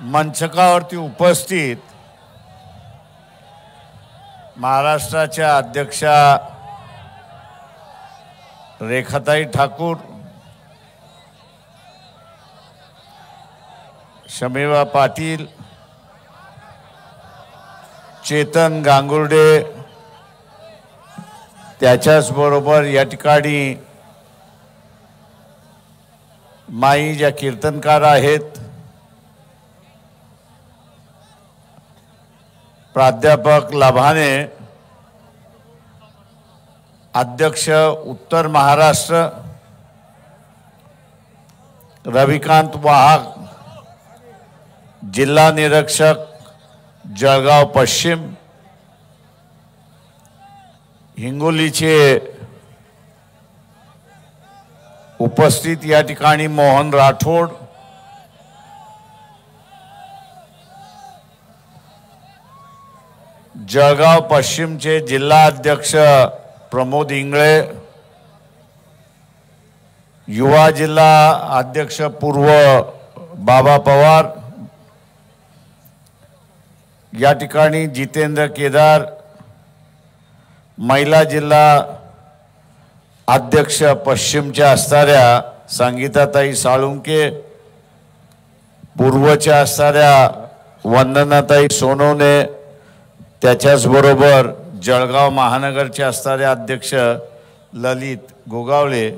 मंचकावरती उपस्थित महाराष्ट्राच्या अध्यक्षा रेखाताई ठाकूर, शमीवा पाटील, चेतन गांगुर्डे, त्याच्याच बरोबर या ठिकाणी माई ज्या कीर्तनकार आहेत, प्राध्यापक लाभाने, अध्यक्ष उत्तर महाराष्ट्र रविकांत वाहक, जिल्हा निरीक्षक जळगाव पश्चिम, हिंगोलीचे उपस्थित या ठिकाणी मोहन राठोड, जळगाव पश्चिमचे जिल्हा अध्यक्ष प्रमोद इंगळे, युवा जिल्हा अध्यक्ष पूर्व बाबा पवार, या ठिकाणी जितेंद्र केदार, महिला जिल्हा अध्यक्ष पश्चिमच्या असणाऱ्या संगीताताई साळुंके, पूर्वच्या असणाऱ्या वंदनाताई सोनवणे, त्याच्याच बरोबर जळगाव महानगरचे असणारे अध्यक्ष ललित गोगावले,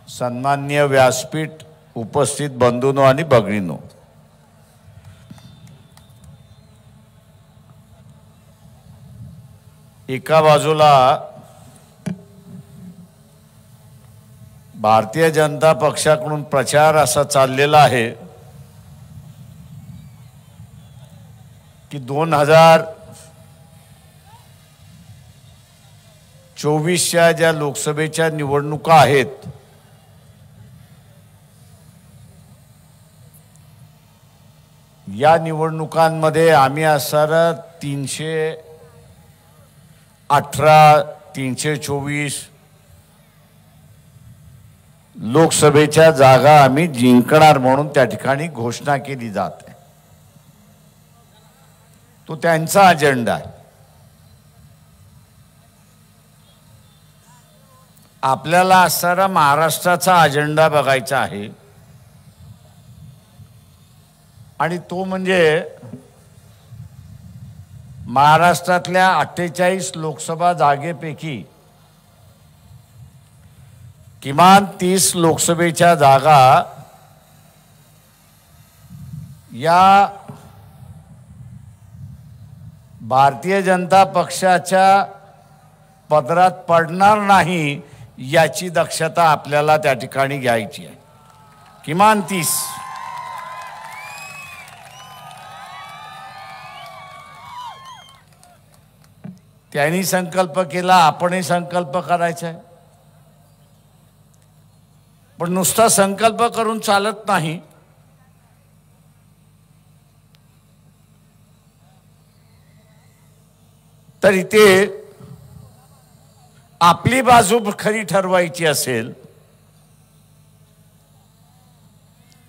सन्माननीय व्यासपीठ उपस्थित बंधूंनो आणि भगिनींनो, एका बाजूला भारतीय जनता पक्षाकडून प्रचार असा चाललेला आहे की 2024च्या ज्या लोकसभेच्या निवडणुका आहेत या निवडणुकांमध्ये आम्ही असणारा 318, 324 लोकसभेच्या जागा आम्ही जिंकणार म्हणून त्या ठिकाणी घोषणा केली जाते। तो त्यांचा अजेंडा आहे। आपल्याला असणारा महाराष्ट्राचा अजेंडा बघायचा आहे आणि तो म्हणजे महाराष्ट्रातल्या 48 लोकसभा जागेपैकी किमान 30 लोकसभेच्या जागा या भारतीय जनता पक्षाच्या पदरात पडणार नाही याची दक्षता आपल्याला त्या ठिकाणी घ्यायची आहे। किमान 30। त्यांनी संकल्प केला, आपणही संकल्प करायचा आहे, पण नुसता संकल्प करून चालत नाही। तर इथे आपली बाजू खरी ठरवायची असेल,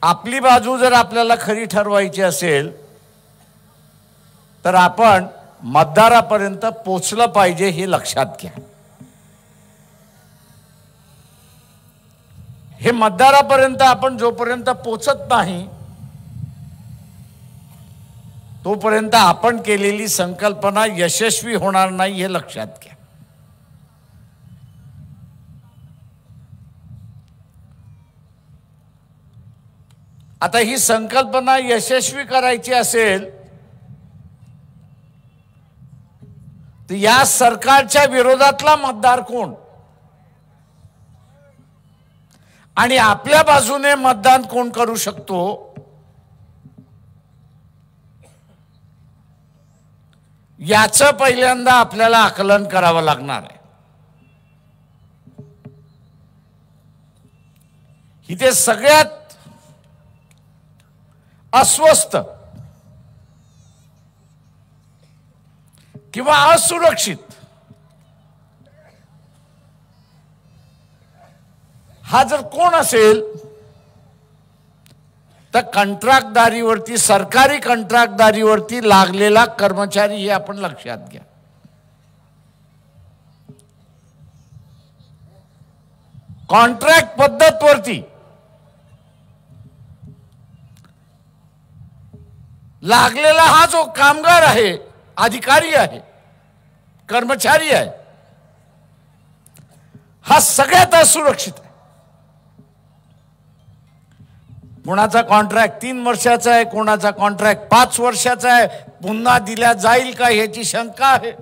आपली बाजू जर आपल्याला खरी ठरवायची असेल तर आपण मतदारापर्यंत पोहोचलं पाहिजे हे लक्षात घ्या। हे मतदारापर्यंत आपण जोपर्यंत पोहोचत नाही तोपर्यंत आपण केलेली संकल्पना यशस्वी होणार नाही हे लक्षात घ्या। आता ही संकल्पना यशस्वी करायची असेल तर या सरकारच्या विरोधातला मतदार कोण आणि आपल्या बाजूने मतदान कोण करू शकतो याचं पहिल्यांदा आपल्याला आकलन करावं लागणार आहे। इथे सगळ्यात अस्वस्थ किंवा असुरक्षित हा जर कोण असेल तर कंत्राटदारीवरती, सरकारी कंत्राटदारीवरती लागलेला कर्मचारी हे आपण लक्षात घ्या. कॉन्ट्रॅक्ट पद्धतवरती लागलेला हा जो कामगार आहे, अधिकारी आहे, कर्मचारी आहे, हा सगळ्यात असुरक्षित आहे. कोणाचा कॉन्ट्रॅक्ट 3 वर्षाचा आहे, कोणाचा कॉन्ट्रॅक्ट 5 वर्षाचा आहे, पुन्हा दिल्या जाईल का याची शंका आहे.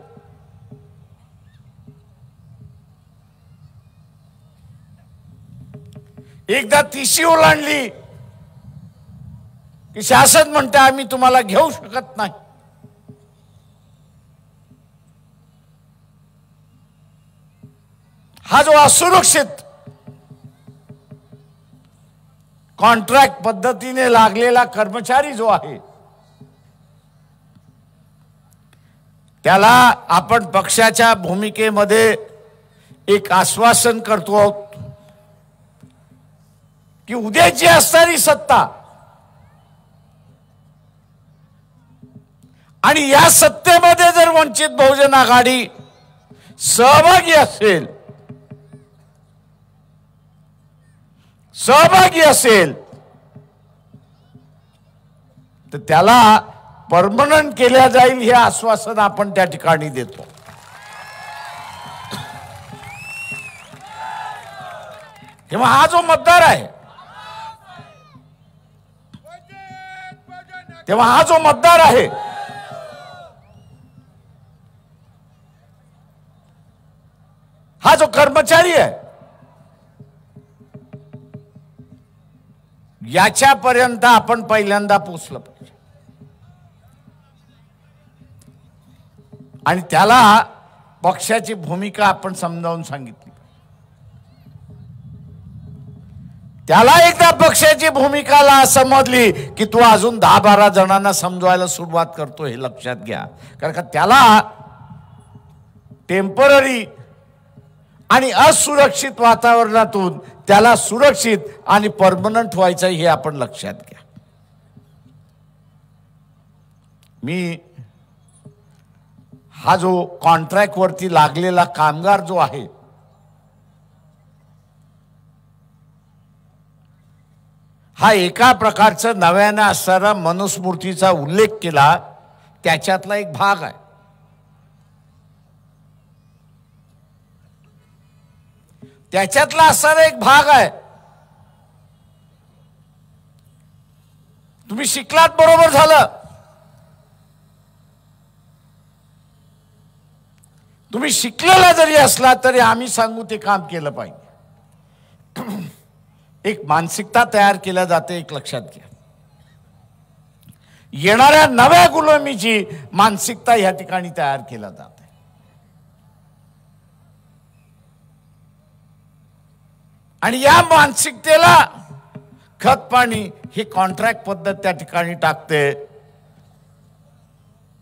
एकदा तिशी ओलांडली की शासन म्हणते आम्ही तुम्हाला घेऊ शकत नाही. हा जो असुरक्षित कॉन्ट्रॅक्ट पद्धतीने लागलेला कर्मचारी जो आहे, त्याला आपण पक्षाच्या भूमिकेमध्ये एक आश्वासन करतो आहोत की उद्याची असणारी सत्ता आणि या सत्तेमध्ये जर वंचित बहुजन आघाडी सहभागी असेल तर त्याला परमनंट केल्या जाईल हे आश्वासन आपण त्या ठिकाणी देतो. तेव्हा हा जो मतदार आहे, हा जो कर्मचारी आहे, याच्यापर्यंत आपण पहिल्यांदा पोहोचलं पाहिजे आणि त्याला पक्षाची भूमिका आपण समजावून सांगितली. त्याला एकदा पक्षाची भूमिकाला समजली की तू अजून 10-12 जणांना समजवायला सुरुवात करतो हे लक्षात घ्या. कारण का त्याला टेम्पररी आणि असुरक्षित वातावरणातून त्याला सुरक्षित आणि परमनंट व्हायचं हे आपण लक्षात घ्या. मी हा जो कॉन्ट्रॅक्ट वरती लागलेला कामगार जो आहे, हा एका प्रकारचं नव्यानं असणारा मनुस्मृतीचा उल्लेख केला, त्याच्यातला एक भाग आहे. त्याच्यातला असणारा एक भाग आहे. तुम्ही शिकलात बरोबर झालं, तुम्ही शिकलेला जरी असला तरी आम्ही सांगू ते काम केलं पाहिजे. एक मानसिकता तयार केल्या जाते, एक लक्षात घ्या. येणाऱ्या नव्या गुलामीची मानसिकता या ठिकाणी तयार केल्या जाते. आणि या मानसिकतेला खत पाणी ही कॉन्ट्रॅक्ट पद्धत त्या ठिकाणी टाकते.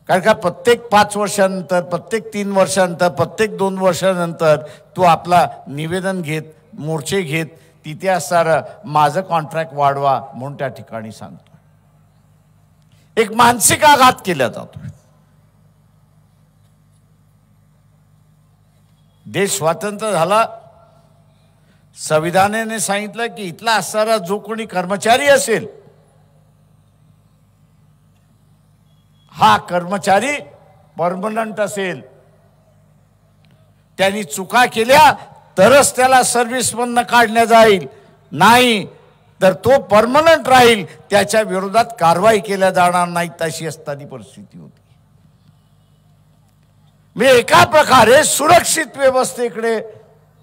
कारण का प्रत्येक 5 वर्षानंतर, प्रत्येक 3 वर्षानंतर, प्रत्येक 2 वर्षानंतर तू आपला निवेदन घेत, मोर्चे घेत, तिथे असणारं माझं कॉन्ट्रॅक्ट वाढवा म्हणून त्या ठिकाणी सांगतो. एक मानसिक आघात केला जातो. देश स्वतंत्र झाला, संविधानाने सांगितलं की इथला असणारा जो कोणी कर्मचारी असेल, हा कर्मचारी परमनंट असेल. त्यांनी चुका केल्या तरच त्याला सर्व्हिसमधनं काढण्यात जाईल, नाही तर तो परमनंट राहील, त्याच्या विरोधात कारवाई केल्या जाणार नाही, तशी असताना परिस्थिती होती. मी एका प्रकारे सुरक्षित व्यवस्थेकडे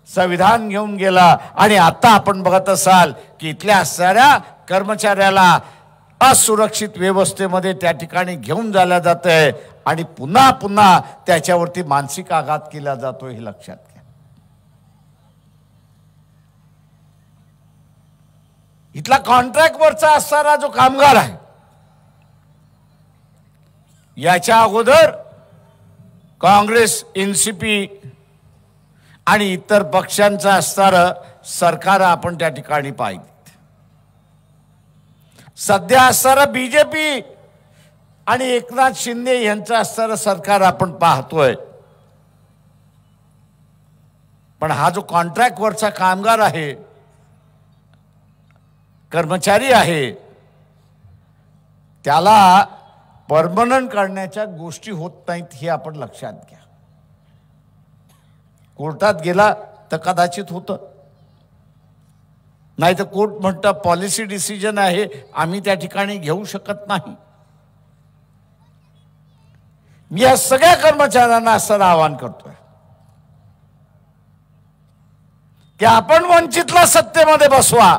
संविधान घेऊन गेला आणि आता आपण बघत असाल की इथल्या असणाऱ्या कर्मचाऱ्याला असुरक्षित व्यवस्थेमध्ये त्या ठिकाणी घेऊन जायला जातंय आणि पुन्हा पुन्हा त्याच्यावरती मानसिक आघात केला जातो हे लक्षात घ्या. इथला कॉन्ट्रॅक्टवरचा असणारा जो कामगार आहे, याच्या अगोदर काँग्रेस, एनसीपी आणि इतर पक्षांचं असणारं सरकार आपण त्या ठिकाणी पाहिजे. सध्या असणारं बीजेपी आणि एकनाथ शिंदे यांचं असणारं सरकार आपण पाहतोय, पण हा जो कॉन्ट्रॅक्टवरचा कामगार आहे, कर्मचारी आहे, त्याला परमनंट करण्याच्या गोष्टी होत नाहीत हे आपण लक्षात घ्या. कोर्टात गेला तर कदाचित होतं, नाही तर कोर्ट म्हणतं पॉलिसी डिसिजन आहे, आम्ही त्या ठिकाणी घेऊ शकत नाही. मी या सगळ्या कर्मचाऱ्यांना असं आवाहन करतोय की आपण वंचितला सत्तेमध्ये बसवा.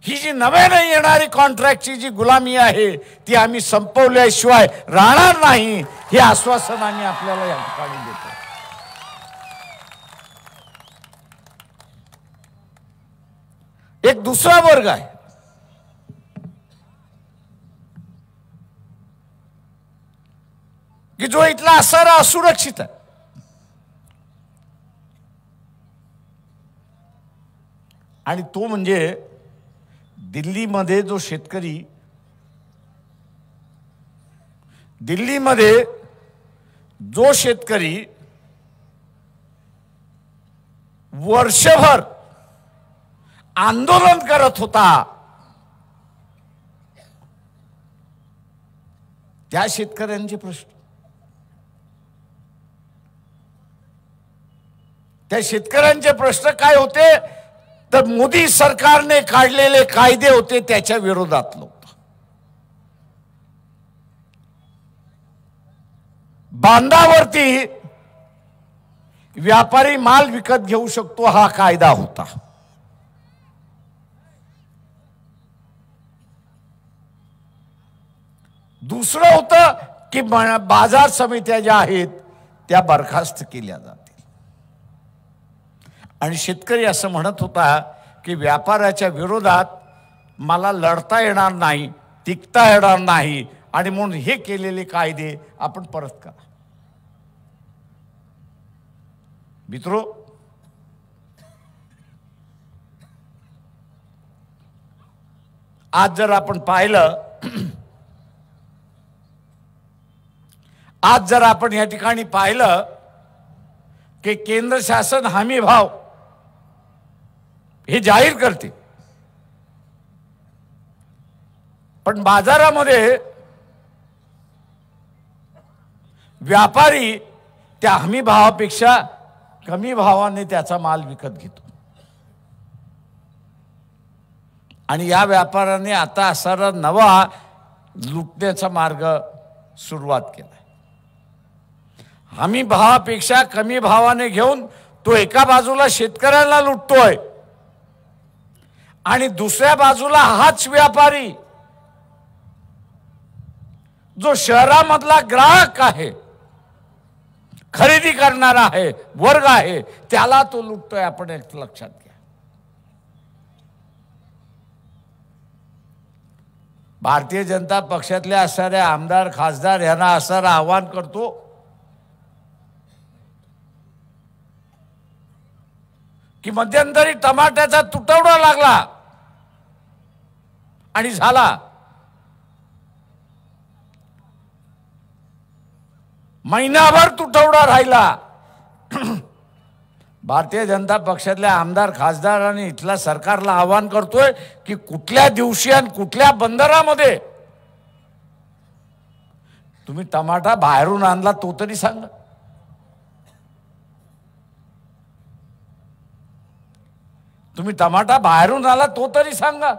ही जी नव्याने येणारी कॉन्ट्रॅक्टची जी गुलामी आहे ती आम्ही संपवल्याशिवाय राहणार नाही, हे आश्वासन आम्ही आपल्याला या ठिकाणी देतो. एक दुसरा वर्ग आहे की जो इथला असणारा असुरक्षित आहे. आणि तो म्हणजे दिल्लीमध्ये जो शेतकरी, दिल्लीमध्ये जो शेतकरी वर्षभर आंदोलन करत होता, त्या शेतकऱ्यांचे प्रश्न, त्या शेतकऱ्यांचे प्रश्न काय होते तर मोदी सरकारने काढलेले कायदे होते त्याच्या विरोधातलं होतं. बांधावरती व्यापारी माल विकत घेऊ शकतो हा कायदा होता. दुसरं होतं की बाजार समित्या ज्या आहेत त्या बरखास्त केल्या जातील. आणि शेतकरी असं म्हणत होता की व्यापाराच्या विरोधात मला लढता येणार नाही, टिकता येणार नाही, आणि म्हणून हे केलेले कायदे आपण परत करा. मित्रो, आज जर आपण पाहिलं, आज जर आपण या ठिकाणी पाहिलं की केंद्र शासन हमी भाव हे जाहीर करते, पण बाजारामध्ये व्यापारी त्या हमी भावापेक्षा कमी भावाने त्याचा माल विकत घेतो. आणि या व्यापाऱ्याने आता असा नवा लुटण्याचा मार्ग सुरुवात केला. हमी भावापेक्षा कमी भावाने घेऊन तो एका बाजूला शेतकऱ्याला लुटतोय आणि दुसऱ्या बाजूला हाच व्यापारी जो शहरामधला ग्राहक आहे, खरेदी करणारा आहे, वर्ग आहे, त्याला तो लुटतोय. आपण एक लक्षात घ्या. भारतीय जनता पक्षातले असणारे आमदार खासदार यांना असणारं आवाहन करतो की मध्यंतरी टमाट्याचा तुटवडा लागला आणि झाला, महिनाभर तुटवडा राहिला. भारतीय जनता पक्षातल्या आमदार खासदारांनी इथल्या सरकारला आवाहन करतोय की कुठल्या दिवशी आणि कुठल्या बंदरामध्ये तुम्ही टमाटा बाहेरून आणला तो तरी सांगा. तुम्ही टमाटा बाहेरून आला तो तरी सांगा.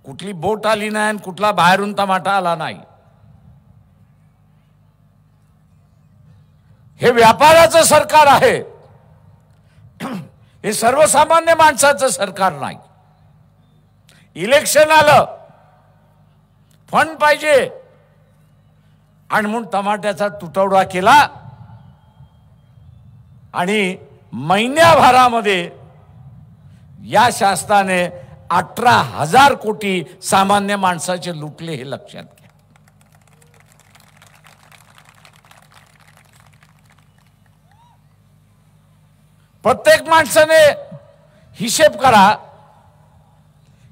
कुठली बोट आली नाही आणि कुठला बाहेरून टमाटा आला नाही. हे व्यापाराचं सरकार आहे, हे सर्वसामान्य माणसाचं सरकार नाही. इलेक्शन आलं, फंड पाहिजे आणि म्हणून टमाट्याचा तुटवडा केला आणि महिन्याभरामध्ये या शासनाने 18,000 कोटी सामान्य माणसाचे लुटले, हे लक्षात घ्या. प्रत्येक माणसाने हिशेब करा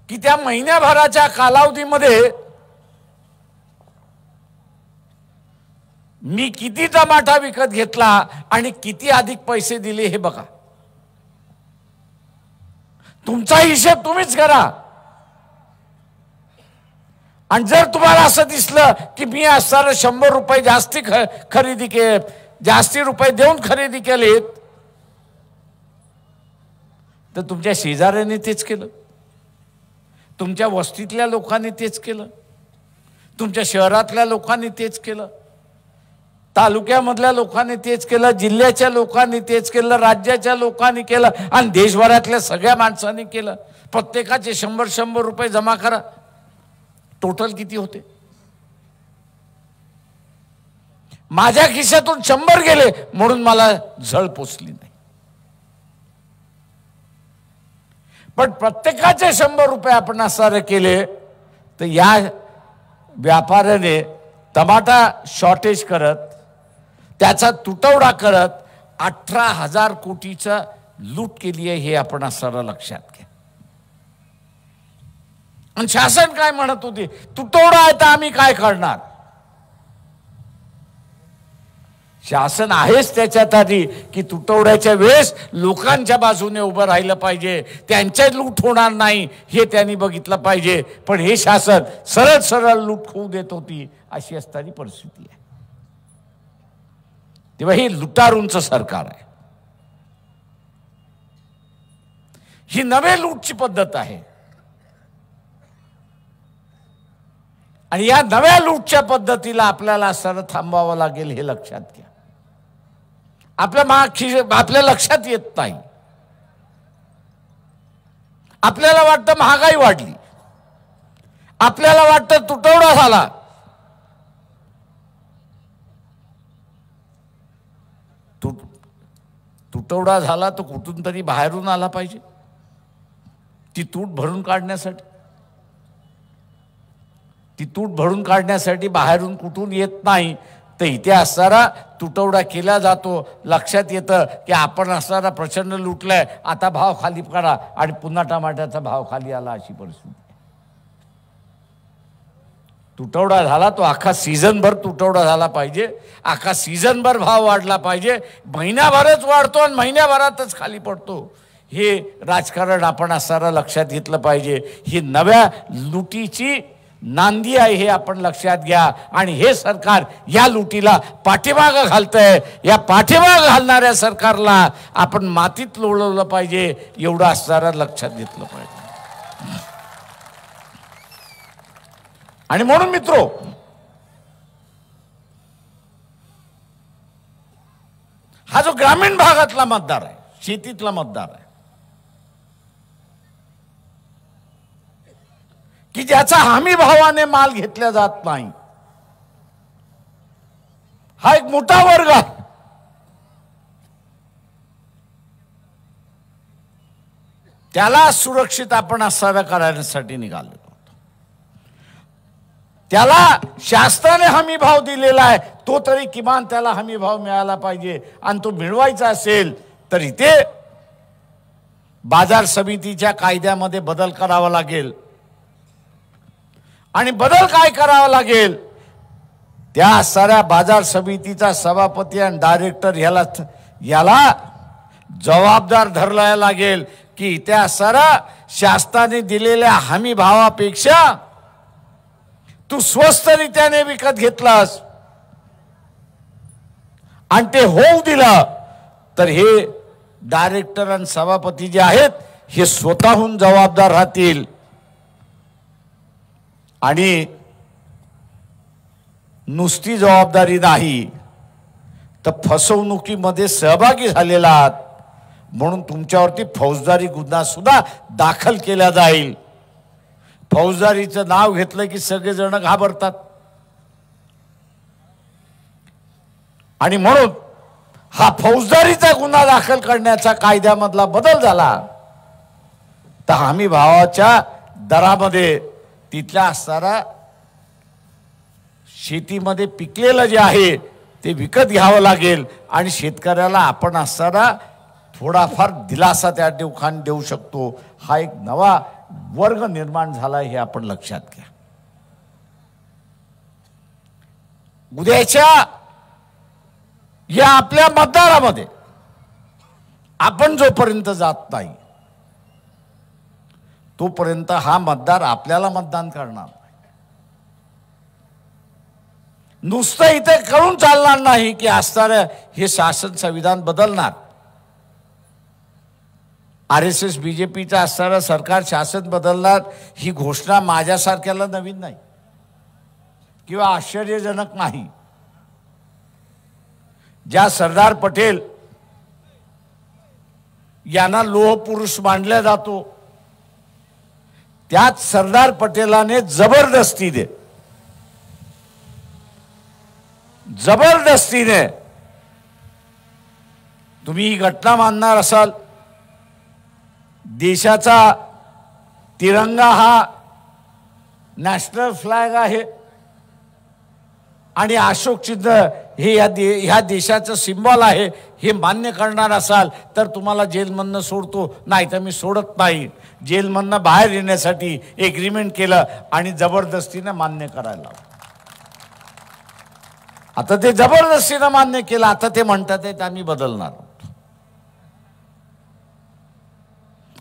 की त्या महिन्याभराच्या कालावधीमध्ये मी किती टमाटा विकत घेतला आणि किती अधिक पैसे दिले हे बघा. तुमचा हिशेब तुम्हीच करा. आणि जर तुम्हाला असं दिसलं की मी असताना 100 रुपये जास्ती खरेदी केले, जास्ती रुपये देऊन खरेदी केलेत, तर तुमच्या शेजाऱ्यांनी तेच केलं, तुमच्या वस्तीतल्या लोकांनी तेच केलं, तुमच्या शहरातल्या लोकांनी तेच केलं, तालुक्यामधल्या लोकांनी तेच केलं, जिल्ह्याच्या लोकांनी तेच केलं, राज्याच्या लोकांनी केलं आणि देशभरातल्या सगळ्या माणसांनी केलं. प्रत्येकाचे 100 रुपये जमा करा. टोटल किती होते? माझ्या खिशातून 100 गेले म्हणून मला झळ पोचली नाही. पण प्रत्येकाचे 100 रुपये आपण असं केले तर या व्यापाऱ्याने टमाटा शॉर्टेज करत, त्याचा तुटवडा करत 18,000 कोटीचा लूट केली आहे, हे आपण असं लक्षात घ्या. आणि शासन काय म्हणत होते? तुटवडा आहे तर आम्ही काय करणार? शासन आहेच त्याच्यात आधी की तुटवड्याच्या वेळेस लोकांच्या बाजूने उभं राहिलं पाहिजे, त्यांच्या लूट होणार नाही हे त्यांनी बघितलं पाहिजे. पण हे शासन सरळ सरळ लूट होऊ देत होती, अशी असणारी परिस्थिती आहे. तेव्हा हे लुटारूंचं सरकार आहे. ही नवे लूटची पद्धत आहे. आणि या नव्या लूटच्या पद्धतीला आपल्याला असं थांबावं लागेल, हे लक्षात घ्या. आपल्या लक्षात येत नाही. आपल्याला वाटतं महागाई वाढली, आपल्याला वाटतं तुटवडा झाला. तुटवडा झाला तर कुठून तरी बाहेरून आला पाहिजे ती तूट भरून काढण्यासाठी. ती तूट भरून काढण्यासाठी बाहेरून कुठून येत नाही, तर इथे असणारा तुटवडा केला जातो. लक्षात येतं की आपण असणारा प्रचंड लुटलाय, आता भाव खाली करा, आणि पुन्हा टमाट्याचा भाव खाली आला, अशी परिस्थिती. तुटवडा झाला तो अख्खा सीझनभर तुटवडा झाला पाहिजे, अख्खा सीझनभर भाव वाढला पाहिजे. महिन्याभरच वाढतो आणि महिन्याभरातच खाली पडतो, हे राजकारण आपण असणारा लक्षात घेतलं पाहिजे. ही नव्या लुटीची नांदी आहे, हे आपण लक्षात घ्या. आणि हे सरकार या लुटीला पाठीमागं घालतंय. या पाठीमागं घालणाऱ्या सरकारला आपण मातीत लोळवलं पाहिजे, एवढं असणारं लक्षात घेतलं पाहिजे. आणि म्हणून मित्रो, हा जो ग्रामीण भागातला मतदार आहे, शेतीतला मतदार आहे, की ज्याचा हमी भावाने माल घेतला जात नाही, हा एक मोठा वर्ग आहे. त्याला सुरक्षित आपण असं करण्यासाठी निघालो. त्याला शासनाने हमी भाव दिलेला आहे, तो तरी किमान त्याला हमी भाव मिळाला पाहिजे. आणि तो मिळवायचा असेल तर इथे बाजार समितीच्या कायद्यामध्ये बदल करावा लागेल. आणि बदल काय करावा लागेल? त्या साऱ्या बाजार समितीचा सभापती आणि डायरेक्टर याला जबाबदार धरला लागेल की त्या साऱ्या शासनाने दिलेल्या हमी भावापेक्षा तू स्वस्त रीत्याने विकत घेतलास आणि ते होऊ दिलं, तर हे डायरेक्टर आणि सभापती जे आहेत हे स्वतःहून जबाबदार राहतील. आणि नुसती जबाबदारी नाही तर फसवणुकीमध्ये सहभागी झालेला आहात म्हणून तुमच्यावरती फौजदारी गुन्हा सुद्धा दाखल केला जाईल. फौजदारीचं नाव घेतलं की सगळेजण घाबरतात. आणि म्हणून हा फौजदारीचा गुन्हा दाखल करण्याचा कायद्यामधला बदल झाला तर हमी भावाच्या दरामध्ये तिथल्या असणारा शेतीमध्ये पिकलेलं जे आहे ते विकत घ्यावं लागेल. आणि शेतकऱ्याला आपण असणारा थोडाफार दिलासा त्या देऊ शकतो. हा एक नवा वर्ग निर्माण झाला हे आपण लक्षात घ्या. उद्याच्या या आपल्या मतदारामध्ये आपण जोपर्यंत जात नाही तोपर्यंत हा मतदार आपल्याला मतदान करणार नाही. नुसतं इथे कळून चालणार नाही की असणारं हे शासन संविधान बदलणार. RSS BJPचं असणारं सरकार शासन बदलणार ही घोषणा माझ्यासारख्याला नवीन नाही किंवा आश्चर्यजनक नाही. ज्या सरदार पटेल यांना लोहपुरुष मानला जातो त्याच सरदार पटेलाने जबरदस्तीने तुम्ही ही घटना मानणार असाल, देशाचा तिरंगा हा नॅशनल फ्लॅग आहे आणि अशोक चिन्ह हे ह्या देशाचं सिम्बॉल आहे हे मान्य करणार असाल तर तुम्हाला जेलमधनं सोडतो, नाही तर मी सोडत नाही. जेलमधनं बाहेर येण्यासाठी एग्रीमेंट केलं आणि जबरदस्तीने मान्य करायला. आता ते जबरदस्तीने मान्य केलं, आता ते म्हणतात आम्ही बदलणार.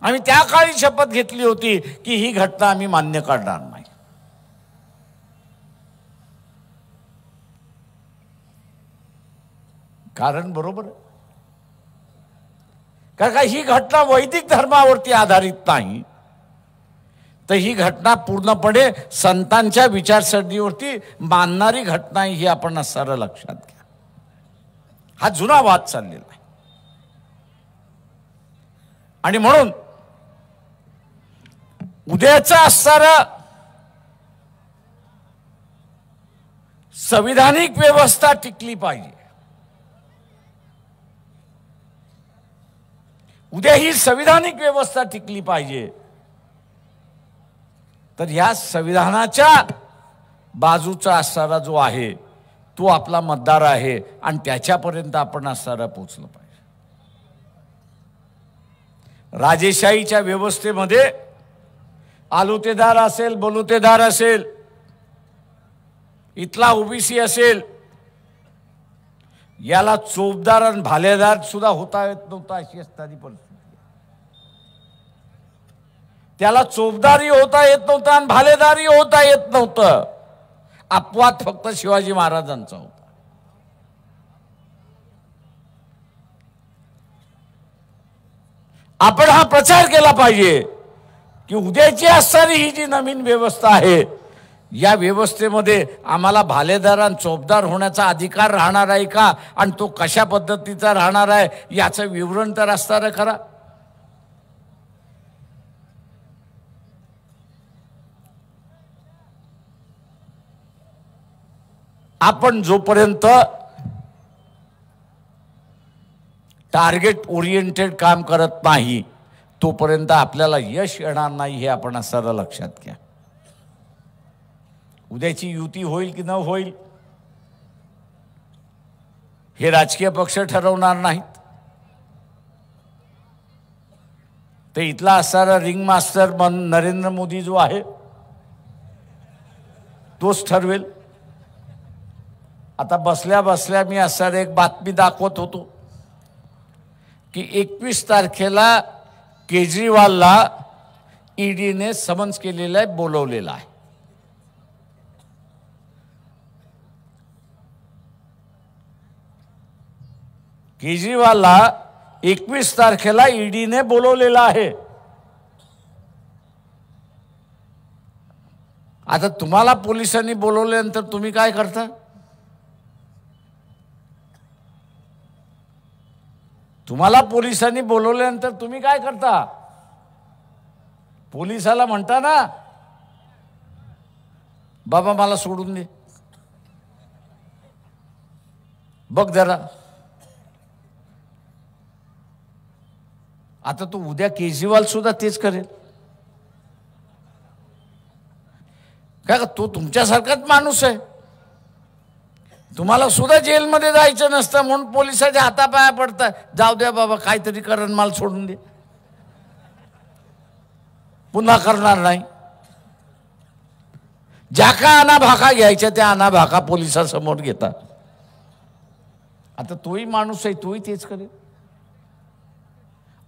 आम्ही त्या काळी शपथ घेतली होती की ही घटना आम्ही मान्य करणार नाही. कारण बरोबर आहे, कारण का ही घटना वैदिक धर्मावरती आधारित नाही, तर ही घटना पूर्णपणे संतांच्या विचारसरणीवरती मानणारी घटना आहे ही आपण सारं लक्षात घ्या. हा जुना वाद चाललेला आहे आणि म्हणून उद्याचं असणारं संविधानिक व्यवस्था टिकली पाहिजे. उद्या ही संविधानिक व्यवस्था टिकली पाहिजे तर या संविधानाच्या बाजूचा असणारा जो आहे तो आपला मतदार आहे आणि त्याच्यापर्यंत आपण असणारा पोचलं पाहिजे. राजेशाहीच्या व्यवस्थेमध्ये आलुतेदार असेल, बलुतेदार असेल, इथला ओबीसी असेल, याला चोपदार आणि भालेदार सुद्धा होता येत नव्हता अशी असणारी परिस्थिती. त्याला चोपदारी होता येत नव्हता आणि भालेदारी होता येत नव्हतं. अपवाद फक्त शिवाजी महाराजांचा होता. आपण हा प्रचार केला पाहिजे की उद्याची असणारी ही जी नवीन व्यवस्था आहे या व्यवस्थेमध्ये आम्हाला भालेदार आणि चोपदार होण्याचा अधिकार राहणार आहे का आणि तो कशा पद्धतीचा राहणार आहे याचं विवरण तर असणार आहे खरा. आपण जोपर्यंत टार्गेट ओरिएंटेड काम करत नाही तोपर्यंत आपल्याला यश येणार नाही हे आपण असं लक्षात घ्या. उद्याची युती होईल की न होईल हे राजकीय पक्ष ठरवणार नाहीत, तर इथला असणारा रिंग मास्टर नरेंद्र मोदी जो आहे तोच ठरवेल. आता बसल्या बसल्या मी असणारी एक बातमी दाखवत होतो की 21 तारखेला केजरीवालला ईडीने समन्स केलेलं आहे, बोलवलेलं आहे. केजरीवालला 21 तारखेला ईडीने बोलवलेलं आहे. आता तुम्हाला पोलिसांनी बोलवल्यानंतर तुम्ही काय करता? तुम्हाला पोलिसांनी बोलवल्यानंतर तुम्ही काय करता? पोलिसाला म्हणता ना बाबा मला सोडून दे, बघ जरा. आता तो उद्या केजरीवाल सुद्धा तेच करेल का? तो तुमच्यासारखाच माणूस आहे. तुम्हाला सुद्धा जेलमध्ये जायचं नसतं म्हणून पोलिसाच्या हातापाया पडतं, जाऊ द्या बाबा काहीतरी करण, मला सोडून दे. पुन्हा करणार नाही. ज्या का अनाभाका घ्यायच्या त्या अनाभाका पोलिसांसमोर घेतात. आता तोही माणूस आहे, तोही तेच करेल.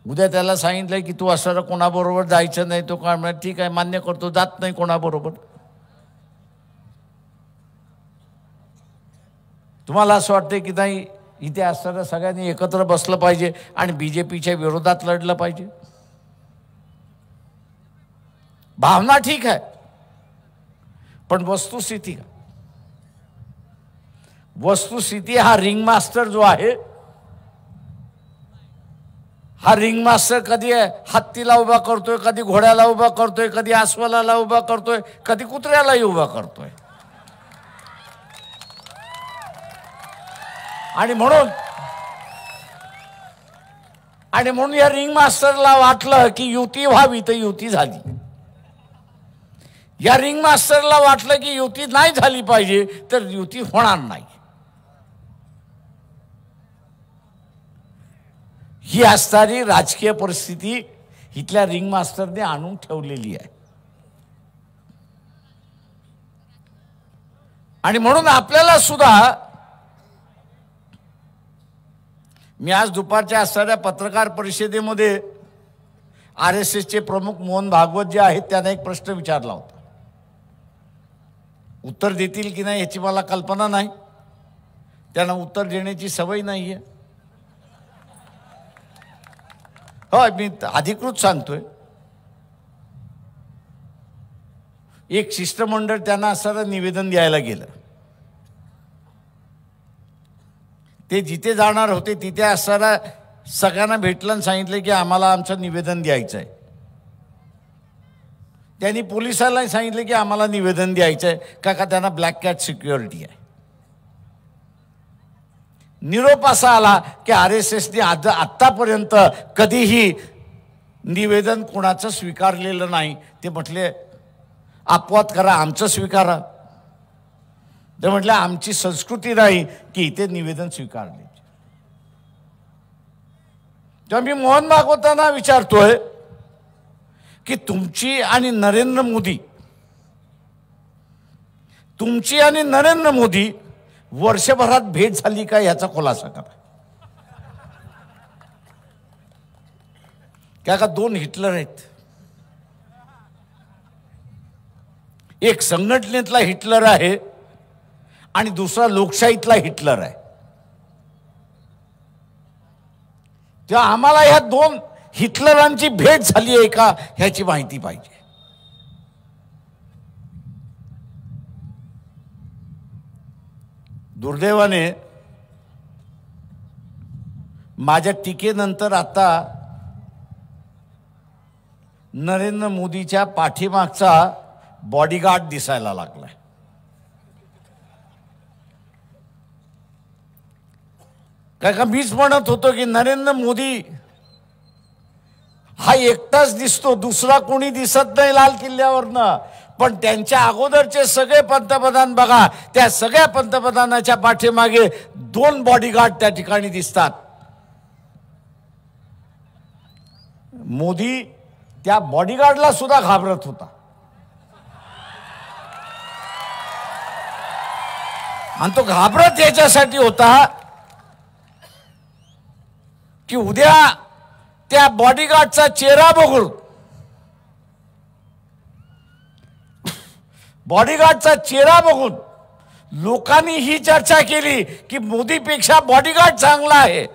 उद्या त्याला सांगितलंय की तू असं कोणाबरोबर जायचं नाही, तो काय म्हणा ठीक आहे मान्य करतो, जात नाही कोणाबरोबर. तुम्हाला असं वाटतं की नाही इथे असताना सगळ्यांनी एकत्र बसलं पाहिजे आणि बीजेपीच्या विरोधात लढलं पाहिजे? भावना ठीक आहे, पण वस्तुस्थिती का? वस्तुस्थिती हा रिंग मास्टर जो आहे, हा रिंग मास्टर कधी हत्तीला उभा करतोय, कधी घोड्याला उभा करतोय, कधी अस्वलाला उभा करतोय, कधी कुत्र्यालाही उभा करतोय. आणि म्हणून या रिंग मास्टरला वाटलं की युती व्हावी तर युती झाली. या रिंग मास्टरला वाटलं की युती नाही झाली पाहिजे तर युती होणार नाही. ही असणारी राजकीय परिस्थिती इथल्या रिंग मास्टरने आणून ठेवलेली आहे. आणि म्हणून आपल्याला सुद्धा, मी आज दुपारच्या असणाऱ्या पत्रकार परिषदेमध्ये RSSचे प्रमुख मोहन भागवत जे आहेत त्यांना एक प्रश्न विचारला होता. उत्तर देतील की नाही याची मला कल्पना नाही, त्यांना उत्तर देण्याची सवय नाही आहे. हो, मी अधिकृत सांगतोय. एक शिष्टमंडळ त्यांना असं निवेदन द्यायला गेलं. ते जिथे जाणार होते तिथे असणारा सगळ्यांना भेटलं आणि सांगितलं की आम्हाला आमचं निवेदन द्यायचं आहे. त्यांनी पोलिसांना सांगितलं की आम्हाला निवेदन द्यायचं आहे, का त्यांना ब्लॅक कॅट सिक्युरिटी आहे. निरोप असा आला की RSSने आत्तापर्यंत कधीही निवेदन कोणाचं स्वीकारलेलं नाही. ते म्हटले अपवाद करा, आमचं स्वीकारा. ते म्हटलं आमची संस्कृती नाही की इथे निवेदन स्वीकारले. तेव्हा मी मोहन भागवतांना विचारतोय की तुमची आणि नरेंद्र मोदी वर्षभरात भेट झाली का याचा खुलासा करा. का दोन हिटलर आहेत. एक संघटनेतला हिटलर आहे आणि दुसरा लोकशाहीतला हिटलर आहे. तेव्हा आम्हाला ह्या दोन हिटलरांची भेट झाली आहे का ह्याची माहिती पाहिजे. दुर्दैवाने माझ्या टीकेनंतर आता नरेंद्र मोदीच्या पाठीमागचा बॉडीगार्ड दिसायला लागलाय. का मीच म्हणत होतो की नरेंद्र मोदी हा एकटाच दिसतो, दुसरा कोणी दिसत नाही लाल किल्ल्यावरनं. पण त्यांच्या अगोदरचे सगळे पंतप्रधान बघा, त्या सगळ्या पंतप्रधानाच्या पाठीमागे दोन बॉडीगार्ड त्या ठिकाणी दिसतात. मोदी त्या बॉडीगार्डला सुद्धा घाबरत होता. आणि तो घाबरत याच्यासाठी होता की उद्या त्या बॉडीगार्डचा चेहरा बघून, लोकांनी ही चर्चा केली की मोदीपेक्षा बॉडीगार्ड चांगला आहे.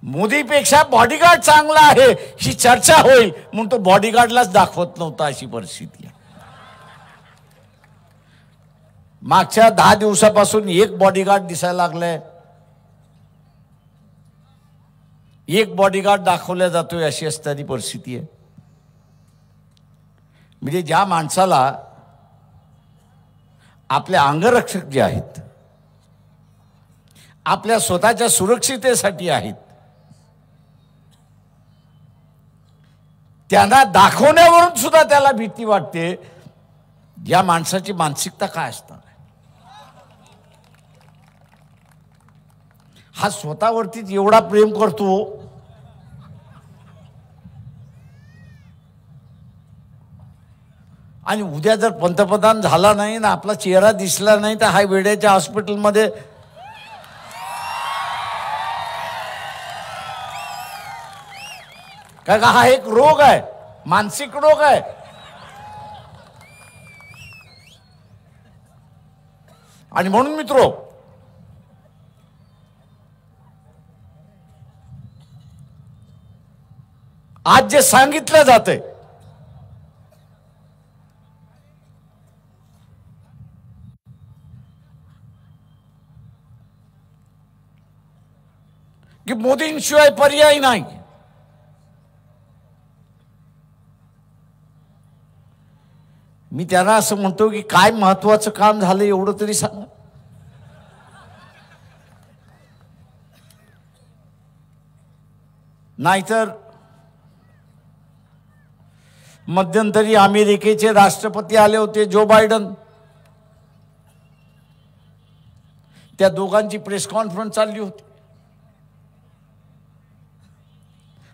मोदीपेक्षा बॉडीगार्ड चांगला आहे ही चर्चा होईल म्हणून तो बॉडीगार्डलाच दाखवत नव्हता, अशी परिस्थिती आहे. मागच्या 10 दिवसापासून एक बॉडीगार्ड दिसायला लागलाय, एक बॉडीगार्ड दाखवला जातोय, अशी असणारी परिस्थिती आहे. म्हणजे ज्या माणसाला आपले अंगरक्षक जे आहेत, आपल्या स्वतःच्या सुरक्षितेसाठी आहेत, त्यांना दाखवण्यावरून सुद्धा त्याला भीती वाटते. या माणसाची मानसिकता काय असणार आहे? हा स्वतःवरतीच एवढा प्रेम करतो, आणि उद्या जर पंतप्रधान झाला नाही ना आपला चेहरा दिसला नाही तर हा वेड्याच्या हॉस्पिटलमध्ये काय का, हा एक रोग आहे, मानसिक रोग आहे. आणि म्हणून मित्रो, आज जे सांगितलं जातंय की मोदींशिवाय पर्याय नाही, मी त्यांना असं म्हणतो की काय महत्वाचं काम झालं एवढं तरी सांगा. नाहीतर मध्यंतरी अमेरिकेचे राष्ट्रपती आले होते जो बायडन, त्या दोघांची प्रेस कॉन्फरन्स चालली होती.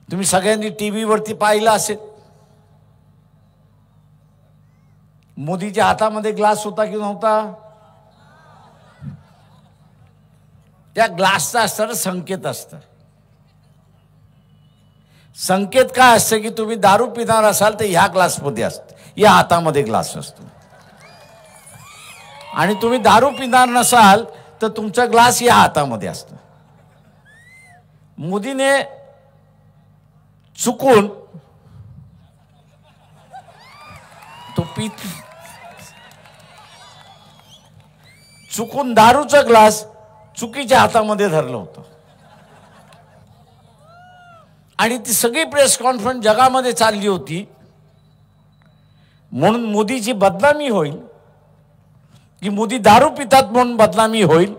तुम्ही सगळ्यांनी टीव्ही वरती पाहिलं असेल. मोदीच्या हातामध्ये ग्लास होता की नव्हता? त्या ग्लासचा असताना संकेत असतं. संकेत काय असतं की तुम्ही दारू पिणार असाल तर ह्या ग्लासमध्ये असतं, या हातामध्ये ग्लास असतो, आणि तुम्ही दारू पिणार नसाल तर तुमचा ग्लास या हातामध्ये असतो. मोदीने चुकून तो चुकून दारूचा ग्लास चुकीच्या हातामध्ये धरलं होतं, आणि ती सगळी प्रेस कॉन्फरन्स जगामध्ये चालली होती. म्हणून मोदीची बदनामी होईल की मोदी दारू पितात म्हणून बदनामी होईल,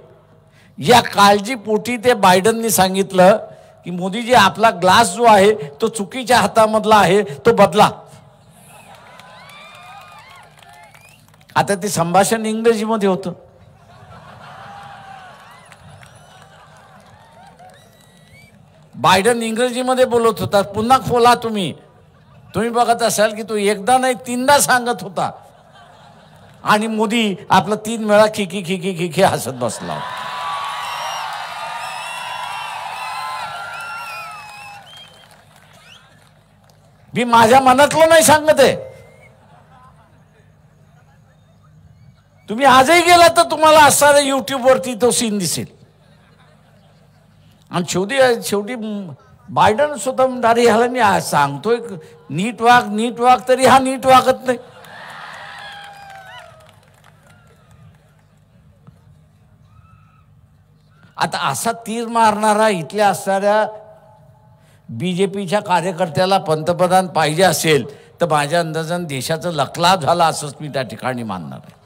या काळजीपोटी ते बायडननी सांगितलं की मोदीजी आपला ग्लास जो आहे तो चुकीच्या हातामधला आहे, तो बदला. आता ते संभाषण इंग्रजीमध्ये होतं. बायडन इंग्रजीमध्ये बोलत होता, पुन्हा खोला तुम्ही बघत असाल की तो एकदा नाही तीनदा सांगत होता, आणि मोदी आपला 3 वेळा खिकी खिकी खिकी हसत बसला. मी माझ्या मनातलं नाही सांगत आहे. तुम्ही आजही गेला तर तुम्हाला असणाऱ्या युट्यूब वरती तो सीन दिसेल. आणि शेवटी बायडन स्वतः म्हणणार, ह्याला मी सांगतोय नीट वाग, तरी हा नीट वागत नाही. आता असा तीर मारणारा इथल्या असणाऱ्या बीजेपीच्या कार्यकर्त्याला पंतप्रधान पाहिजे असेल तर माझ्या अंदाजाने देशाचं लखलाभ झाला असंच मी त्या ठिकाणी मानणार आहे.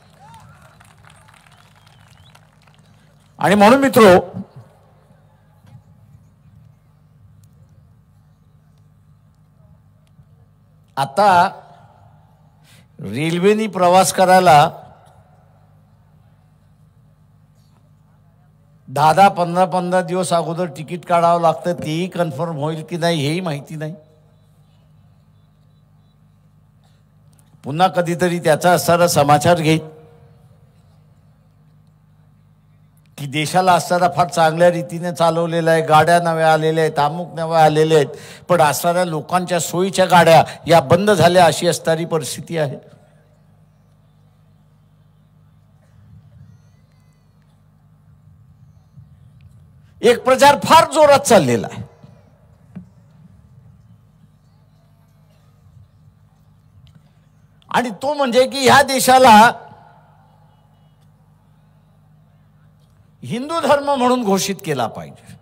आणि म्हणून मित्रो, आता रेल्वेनी प्रवास करायला 10-15 दिवस अगोदर तिकीट काढावं लागतं. तेही कन्फर्म होईल की नाही हेही माहिती नाही. पुन्हा कधीतरी त्याचा असणारा समाचार घेईल की देशाला असणारा फार चांगल्या रीतीने चालवलेला आहे, गाड्या नव्या आलेल्या आहेत, अमुक नव्या आलेल्या आहेत, पण असणाऱ्या लोकांच्या सोयीच्या गाड्या या बंद झाल्या, अशी असणारी परिस्थिती आहे. एक प्रचार फार जोरात चाललेला आहे. आणि तो म्हणजे की ह्या देशाला हिंदू धर्म म्हणून घोषित केला पाहिजे.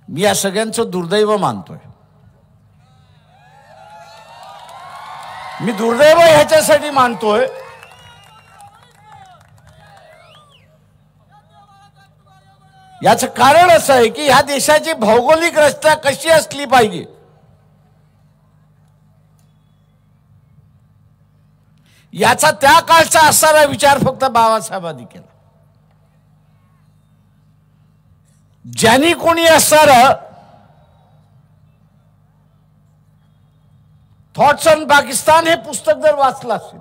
मी या सगळ्यांचं दुर्दैव मानतोय. मी दुर्दैव ह्याच्यासाठी मानतोय याचं कारण असं आहे की ह्या देशाची भौगोलिक रचना कशी असली पाहिजे याचा त्या काळचा असणारा विचार फक्त बाबासाहेबांनी केला. ज्यांनी कोणी असणार थॉट्स ऑन पाकिस्तान हे पुस्तक जर वाचलं असेल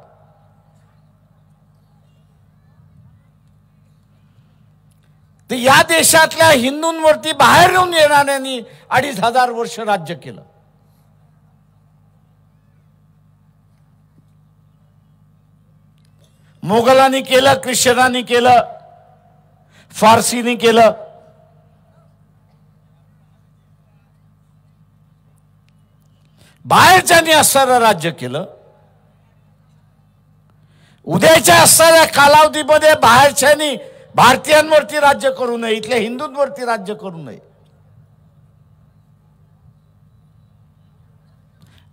तर या देशातल्या हिंदूंवरती बाहेरून येणाऱ्यांनी 2500 वर्ष राज्य केलं. मोगलांनी केलं, ख्रिश्चनांनी केलं, फारसीनी केलं. बाहेरच्यांनी असणारं राज्य केलं. उद्याच्या असणाऱ्या कालावधीमध्ये बाहेरच्यांनी भारतीयांवरती राज्य करू नये, इथल्या हिंदूंवरती राज्य करू नये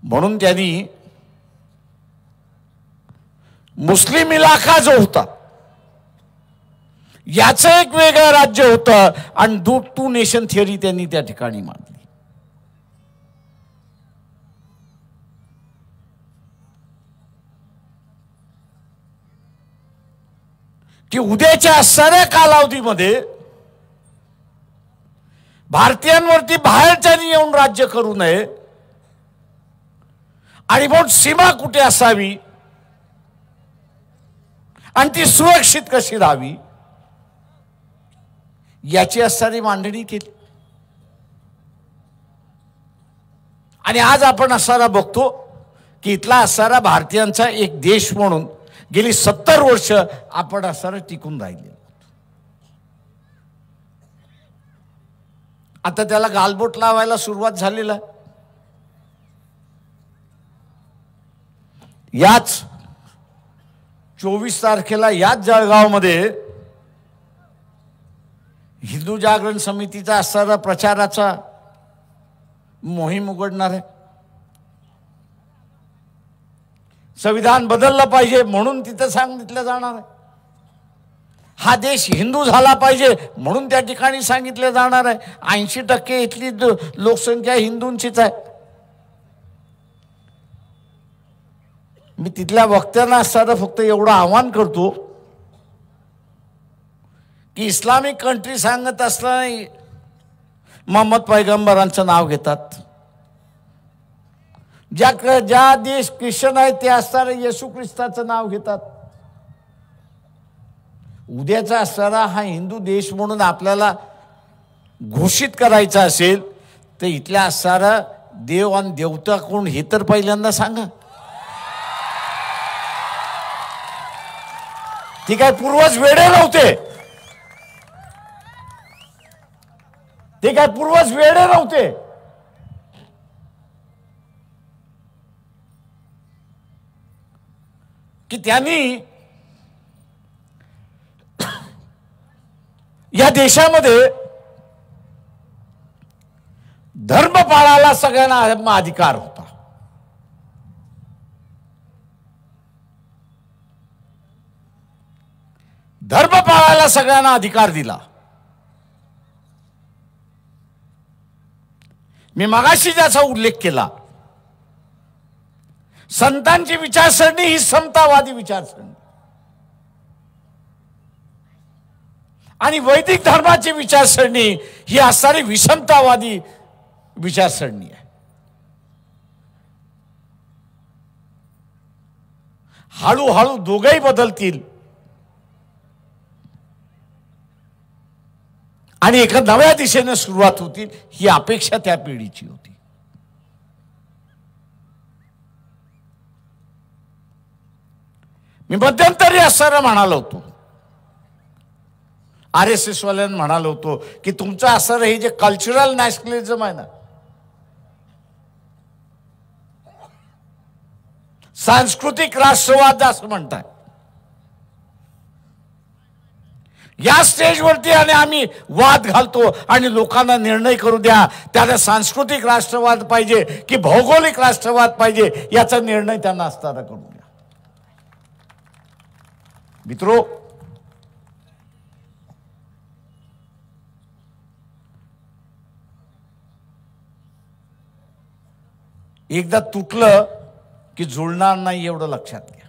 म्हणून त्यांनी मुस्लिम इलाका जो होता याचं एक वेगळं राज्य होतं आणि टू नेशन थिअरी त्यांनी त्या ठिकाणी मांडली. की उद्याच्या असणाऱ्या कालावधीमध्ये भारतीयांवरती बाहेरच्यांनी येऊन राज्य करू नये आणि मग सीमा कुठे असावी आणि ती सुरक्षित कशी राहावी याची असणारी मांडणी केली. आणि आज आपण असणारा बघतो की इथला असणारा भारतीयांचा एक देश म्हणून गेली 70 वर्ष आपण असणारं टिकून राहिले. आता त्याला गालबोट लावायला सुरुवात झालेला. याच 24 तारखेला याच जळगावमध्ये हिंदू जागरण समितीचा असणारा प्रचाराचा मोहीम उघडणार आहे. संविधान बदललं पाहिजे म्हणून तिथं सांगितलं जाणार आहे. हा देश हिंदू झाला पाहिजे म्हणून त्या ठिकाणी सांगितलं जाणार आहे. 80% इथली लोकसंख्या हिंदूंचीच आहे. मी तिथल्या वक्त्यांना असताना फक्त एवढं आवाहन करतो की इस्लामिक कंट्री सांगत असताना मोहम्मद पैगंबरांचं नाव घेतात. ज्या देश ख्रिश्चन आहेत ते असताना येशू ख्रिस्ताचं नाव घेतात. उद्याचा असणारा हा हिंदू देश म्हणून आपल्याला घोषित करायचा असेल तर इथल्या असणारा देव आणि देवता कोण हे तर पहिल्यांदा सांगा. ती काय पूर्वज वेडे नव्हते. ते काय पूर्वज वेडे नव्हते. की त्यांनी या देशामध्ये धर्म पाळायला सगळ्यांना अधिकार होता. धर्म पाळायला सगळ्यांना अधिकार दिला. मी मगाशी ज्याचा उल्लेख केला संतांची विचारसरणी ही समतावादी विचारसरणी आणि वैदिक धर्माची विचारसरणी ही असणारी विषमतावादी विचारसरणी आहे. हळूहळू दोघेही बदलतील आणि एका नव्या दिशेने सुरुवात होतील ही अपेक्षा त्या पिढीची होती. मी मध्यंतरी असं म्हणालो होतो, RSS वाल्यांना म्हणालो होतो की तुमचं असं हे जे कल्चरल नॅशनलिझम आहे ना, सांस्कृतिक राष्ट्रवाद असं म्हणताय, या स्टेजवरती आणि आम्ही वाद घालतो आणि लोकांना निर्णय करू द्या त्याला सांस्कृतिक राष्ट्रवाद पाहिजे की भौगोलिक राष्ट्रवाद पाहिजे याचा निर्णय त्यांना असताना करू द्या. मित्रो, एकदा तुटलं की जुळणार नाही एवढं लक्षात घ्या.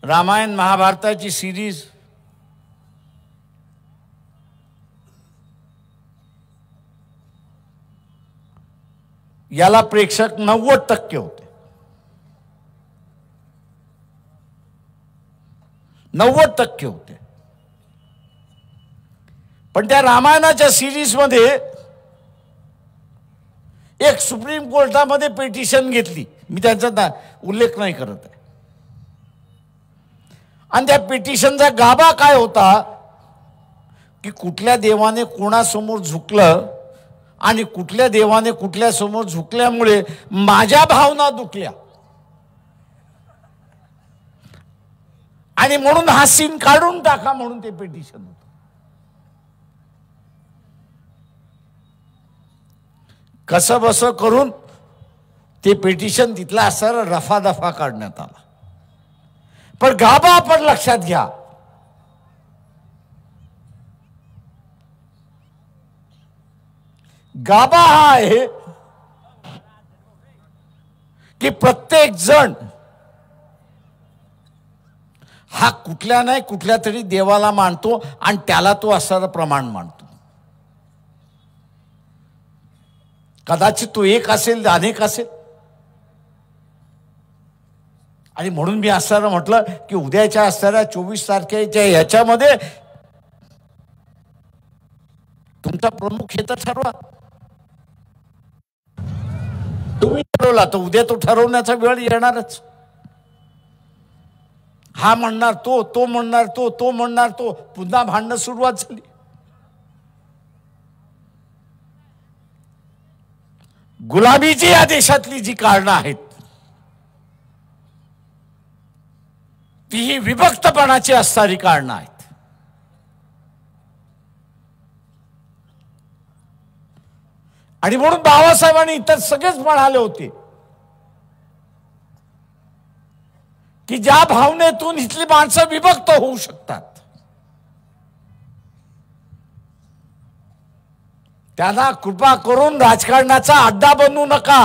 रामायण महाभारताची सिरीज याला प्रेक्षक 90% होते. 90% होते. पण त्या रामायणाच्या सिरीज मध्ये एक सुप्रीम कोर्टामध्ये पिटिशन घेतली, मी त्यांचा उल्लेख नाही करत आहे. आणि त्या पिटिशनचा गाभा काय होता की कुठल्या देवाने कोणासमोर झुकलं आणि कुठल्या देवाने कुठल्या समोर झुकल्यामुळे माझ्या भावना दुखल्या आणि म्हणून हा सीन काढून टाका म्हणून ते पिटिशन होतं. कसं बसं करून ते पिटिशन तिथला असणारा रफादफा काढण्यात आला. पण गाभा आपण लक्षात घ्या, गाभा हा आहे की प्रत्येक जण हा कुठल्या नाही कुठल्या तरी देवाला मानतो आणि त्याला तो असणारं प्रमाण मानतो. कदाचित तो एक असेल, अनेक असेल. आणि म्हणून मी असणारं म्हटलं की उद्याच्या असणाऱ्या 24 तारखेच्या ह्याच्यामध्ये तुमचा प्रमुख हे तर ठरवा. तुम्ही ठरवला तर उद्या तो ठरवण्याचा वेळ येणारच. हा म्हणणार तो, तो म्हणणार तो, तो म्हणणार तो, पुन्हा भांडणं सुरुवात झाली. गुलाबीची या देशातली जी कारणं आहेत ती ही विभक्तपणाची असणारी कारणं आहेत. आणि म्हणून बाबासाहेबांनी इतर सगळेच म्हणाले होते की ज्या भावनेतून इथली माणसं विभक्त होऊ शकतात त्यांना कृपा करून राजकारणाचा अड्डा बनवू नका.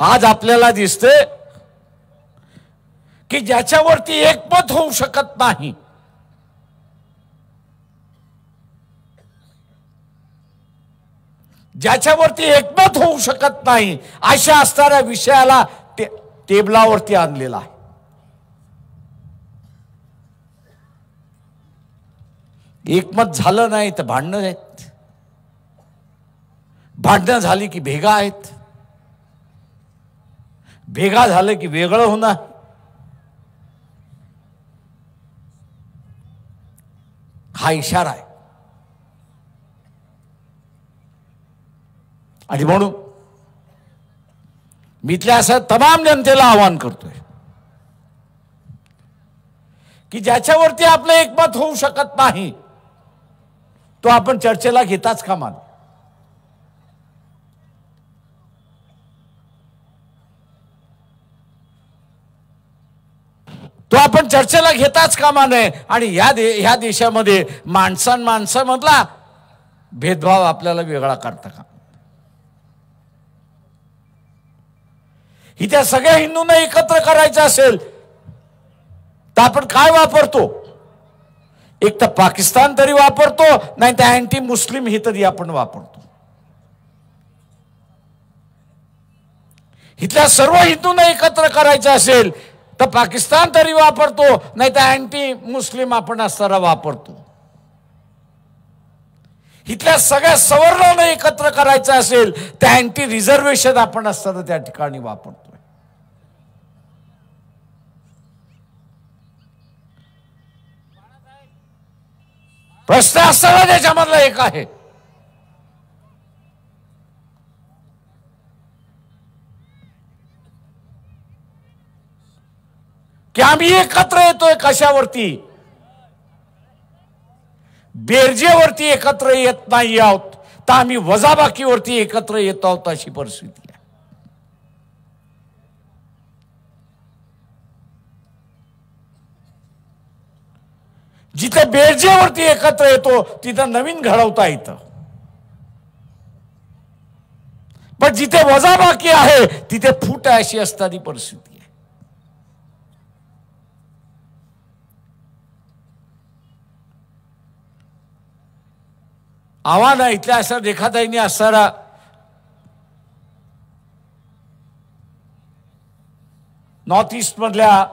आज आपल्याला दिसते की ज्याच्यावरती एकमत होऊ शकत नाही ज्याच्यावरती एकमत होऊ शकत नाही अशा असणाऱ्या विषयाला टेबलावरती आणलेला आहे. एकमत झालं नाही तर भांडणं आहेत, भांडणं झाली की भेगा आहेत, भेगा झालं की वेगळं होणार. हा इशारा आहे. आणि म्हणून मी इथल्या असं तमाम जनतेला आवाहन करतोय की ज्याच्यावरती आपलं एकमत होऊ शकत नाही तो आपण चर्चेला घेताच कामा नये. तो आपण चर्चेला घेताच कामा नये. आणि ह्या देशामध्ये माणसांमधला भेदभाव आपल्याला वेगळा करता का. ही त्या सगळ्या हिंदूंना एकत्र करायचं असेल तर आपण काय वापरतो. एक तर पाकिस्तान तरी वापरतो, नाही तर अँटी मुस्लिम ही तरी आपण वापरतो. इथल्या सर्व हिंदूंना एकत्र करायचं असेल तर पाकिस्तान तरी वापरतो, नाही तर अँटी मुस्लिम आपण असताना वापरतो. इथल्या सगळ्या सवर्णांना एकत्र करायचं असेल तर अँटी रिझर्वेशन आपण असताना त्या ठिकाणी वापरतोय. प्रश्न असताना त्याच्यामधला एक आहे की आम्ही एकत्र येतोय कशावरती. बेरजेवरती एकत्र येत नाही आहोत तर आम्ही वजाबाकीवरती एकत्र येत आहोत अशी परिस्थिती आहे. जिथे बेरजेवरती एकत्र येतो तिथं नवीन घडवता येतं. पण जिथे वजाबाकी आहे तिथे फूट आहे अशी असणारी परिस्थिती आहे. आव्हान आहे इथल्या असं रेखाताईंनी असणारा नॉर्थ ईस्ट मधल्या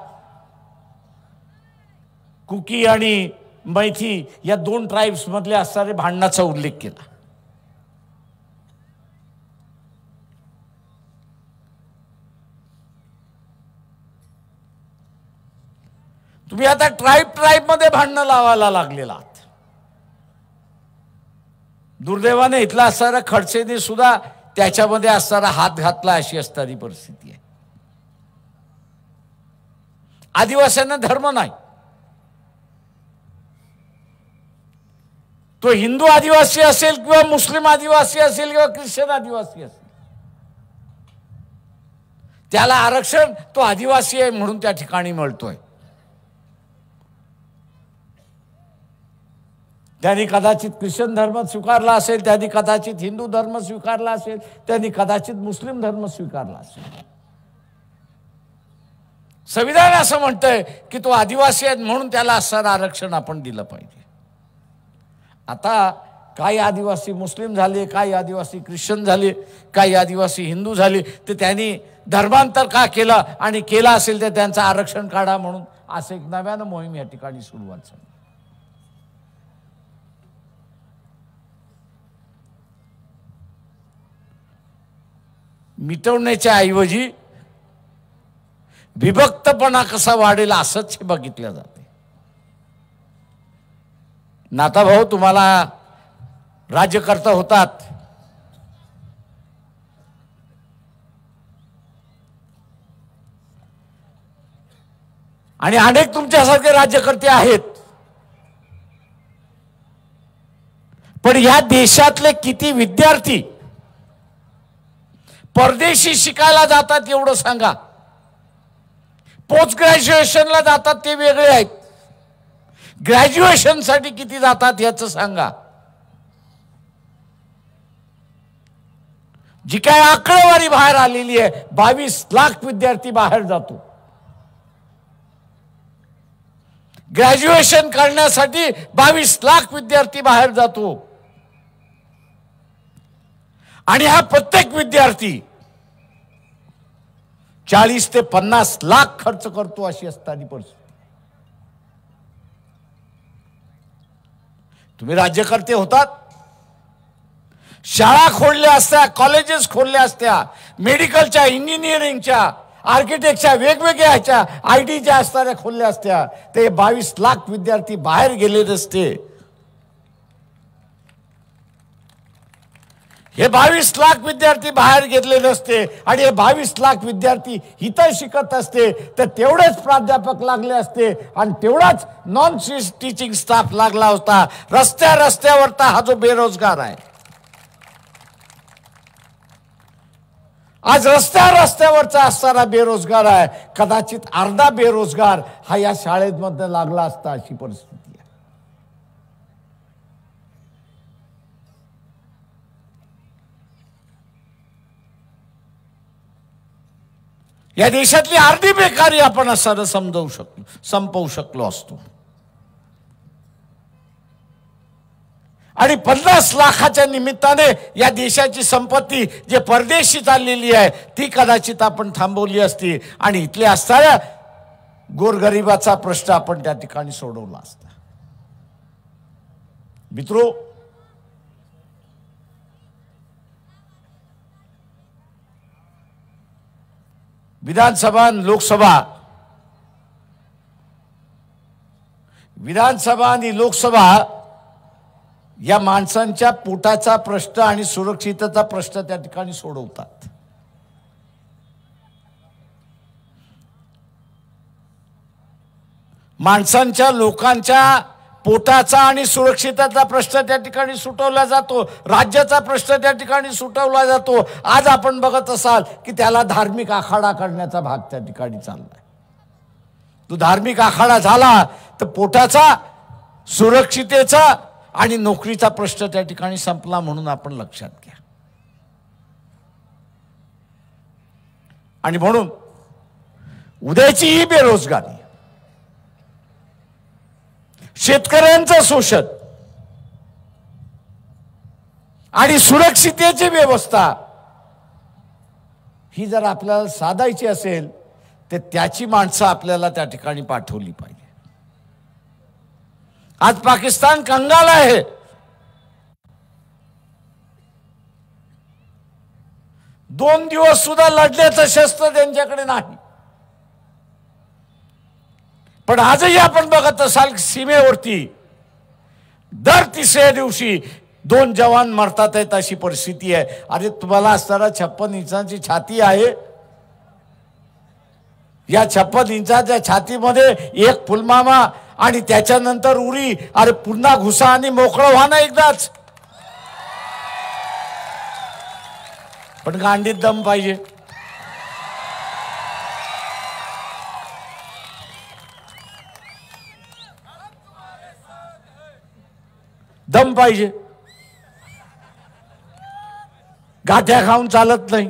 कुकी आणि मैथी या 2 ट्राइब्स मधले असणारे भांडणाचा उल्लेख केला. तुम्ही आता ट्राइब मध्ये भांडणं लावायला लागलेला आहात. दुर्दैवाने इथला असणारा खडसेने सुद्धा त्याच्यामध्ये असणारा हात घातला अशी असणारी परिस्थिती आहे. आदिवासींना धर्म नाही, तो हिंदू आदिवासी असेल किंवा मुस्लिम आदिवासी असेल किंवा ख्रिश्चन आदिवासी असेल, त्याला आरक्षण तो आदिवासी आहे म्हणून त्या ठिकाणी मिळतोय. त्यांनी कदाचित ख्रिश्चन धर्म स्वीकारला असेल, त्यांनी कदाचित हिंदू धर्म स्वीकारला असेल, त्यांनी कदाचित मुस्लिम धर्म स्वीकारला असेल. संविधान असं म्हणतंय की तो आदिवासी आहे म्हणून त्याला असणारं आरक्षण आपण दिलं पाहिजे. आता काही आदिवासी मुस्लिम झाले, काही आदिवासी ख्रिश्चन झाले, काही आदिवासी हिंदू झाले, तर त्यांनी धर्मांतर का केलं आणि केलं असेल तर त्यांचं आरक्षण काढा म्हणून असं एक नव्यानं मोहीम या ठिकाणी सुरुवात झाली. मिटवण्याच्या ऐवजी विभक्तपणा कसा वाढेल असंच हे बघितलं जाते. नाताभाऊ तुम्हाला राज्यकर्ता होतात, आणि अनेक तुमच्यासारखे राज्यकर्ते आहेत, पण या देशातले किती विद्यार्थी परदेशी शिकायला जातात एवढं सांगा. पोस्ट ग्रॅज्युएशनला जातात ते वेगळे आहेत, ग्रॅज्युएशन साठी किती जातात याचं सांगा. जी काय आकडेवारी बाहेर आलेली आहे, 22 लाख विद्यार्थी बाहेर जातो. ग्रॅज्युएशन करण्यासाठी 22 लाख विद्यार्थी बाहेर जातो, आणि हा प्रत्येक विद्यार्थी 40 ते 50 लाख खर्च करतो अशी असणारी परिस्थिती. तुम्ही राज्यकर्ते होतात, शाळा खोलल्या असत्या, कॉलेजेस खोलल्या असत्या, मेडिकलच्या, इंजिनिअरिंगच्या, आर्किटेक्टच्या, वेगवेगळ्या ह्याच्या, आयटीच्या असणाऱ्या खोलल्या असत्या, ते 22 लाख विद्यार्थी बाहेर गेले नसते. हे 22 लाख विद्यार्थी बाहेर गेले नसते, आणि हे 22 लाख विद्यार्थी इथं शिकत असते, तर तेवढेच प्राध्यापक लागले असते आणि तेवढाच नॉन टीचिंग स्टाफ लागला होता. रस्त्यावरचा हा जो बेरोजगार आहे, आज रस्त्यावरचा असणारा बेरोजगार आहे, कदाचित अर्धा बेरोजगार हा या शाळेमध्ये लागला असता अशी परिस्थिती आहे. या देशातली अर्धी बेकारी आपण असं संपवू शकलो असतो. आणि 50 लाखाच्या निमित्ताने या देशाची संपत्ती जे परदेशी चाललेली आहे ती कदाचित आपण थांबवली असती, आणि इथले असणाऱ्या गोरगरिबाचा प्रश्न आपण त्या ठिकाणी सोडवला असता. मित्रो, विधानसभा आणि लोकसभा या माणसांच्या पोटाचा प्रश्न आणि सुरक्षिततेचा प्रश्न त्या ठिकाणी सोडवतात. माणसांच्या, लोकांच्या पोटाचा आणि सुरक्षिततेचा प्रश्न त्या ठिकाणी सुटवला जातो, राज्याचा प्रश्न त्या ठिकाणी सुटवला जातो. आज आपण बघत असाल की त्याला धार्मिक आखाडा करण्याचा भाग त्या ठिकाणी चाललाय. तो धार्मिक आखाडा झाला तर पोटाचा, सुरक्षितेचा आणि नोकरीचा प्रश्न त्या ठिकाणी संपला म्हणून आपण लक्षात घ्या. आणि म्हणून उद्याची ही बेरोजगारी, शेतकऱ्यांचं शोषण आणि सुरक्षिततेची व्यवस्था ही जर आपल्याला साधायची असेल तर त्याची माणसं आपल्याला त्या ठिकाणी पाठवली पाहिजे. आज पाकिस्तान कंगाल आहे. दोन दिवस सुद्धा लढण्याचं शस्त्र त्यांच्याकडे नाही. पण आजही आपण बघत असाल सीमेवरती दर तिसऱ्या दिवशी 2 जवान मरतात आहेत अशी परिस्थिती आहे. अरे तुम्हाला असताना 56 इंचाची छाती आहे. या 56 इंचाच्या छातीमध्ये एक पुलवामा आणि त्याच्यानंतर उरी. अरे पुन्हा घुसा आणि मोकळं व्हा ना एकदाच. पण गांडीत दम पाहिजे. दम पाहिजे. गाठ्या खाऊन चालत नाही.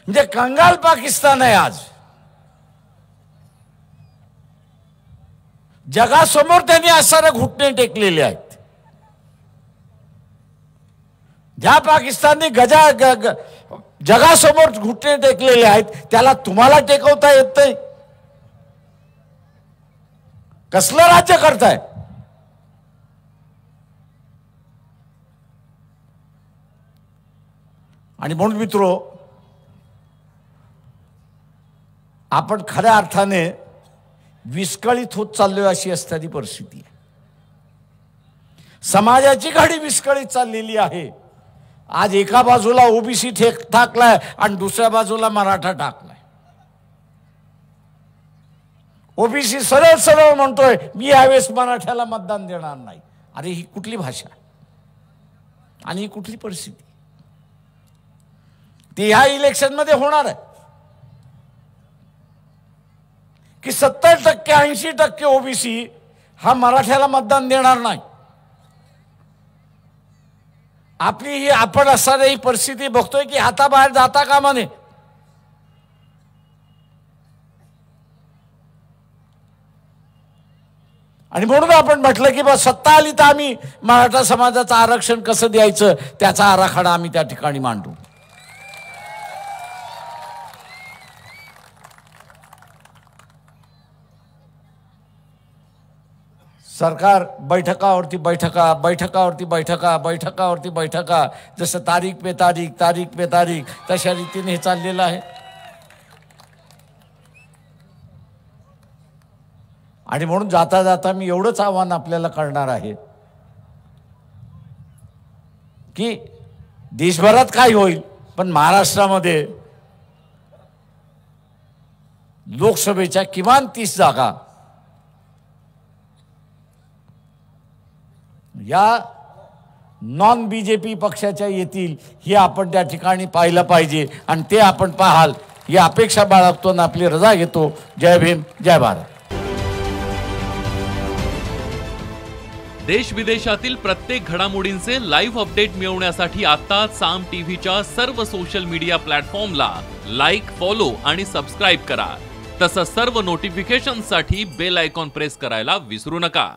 म्हणजे कंगाल पाकिस्तान आहे आज. जगासमोर त्यांनी असणारे घुटणे टेकलेले आहेत. ज्या पाकिस्तानने जगासमोर घुटणे टेकलेले आहेत त्याला तुम्हाला टेकवता येत नाही. कसलं राज्य करताय? आणि म्हणून मित्रो, आपण खऱ्या अर्थाने विस्कळीत होत चाललोय अशी असणारी परिस्थिती आहे. समाजाची घडी विस्कळीत चाललेली आहे. आज एका बाजूला ओबीसी टाकलाय आणि दुसऱ्या बाजूला मराठा टाकलाय. ओबीसी सरळ सरळ म्हणतोय मी यावेळेस मराठ्याला मतदान देणार नाही. अरे ही कुठली भाषा आणि ही कुठली परिस्थिती? ती ह्या इलेक्शन मध्ये होणार आहे की 70% 80% ओबीसी हा मराठ्याला मतदान देणार नाही. आपली ही आपण असणारी ही परिस्थिती बघतोय की हाताबाहेर जाता कामा नये. आणि म्हणून आपण म्हटलं की बा सत्ता आली तर आम्ही मराठा समाजाचं आरक्षण कसं द्यायचं त्याचा आराखडा आम्ही त्या ठिकाणी मांडू. सरकार बैठकावरती बैठका जसं तारीख पे तारीख तशा रीतीने हे चाललेलं आहे. आणि म्हणून जाता जाता मी एवढंच आव्हान आपल्याला करणार आहे की देशभरात काय होईल पण महाराष्ट्रामध्ये लोकसभेच्या किमान 30 जागा या नॉन बीजेपी पक्षाच्या येतील हे आपण त्या ठिकाणी पाहिलं पाहिजे. आणि ते आपण पाहाल ही अपेक्षा बाळगतो आणि आपली रजा घेतो. जय भीम, जय भारत. देश विदेशातील प्रत्येक घडामोडींचे लाईव्ह अपडेट मिळवण्यासाठी आता साम टीव्हीच्या सर्व सोशल मीडिया प्लॅटफॉर्मला लाईक, फॉलो आणि सबस्क्राईब करा. तसंच सर्व नोटिफिकेशनसाठी बेल आयकॉन प्रेस करायला विसरू नका.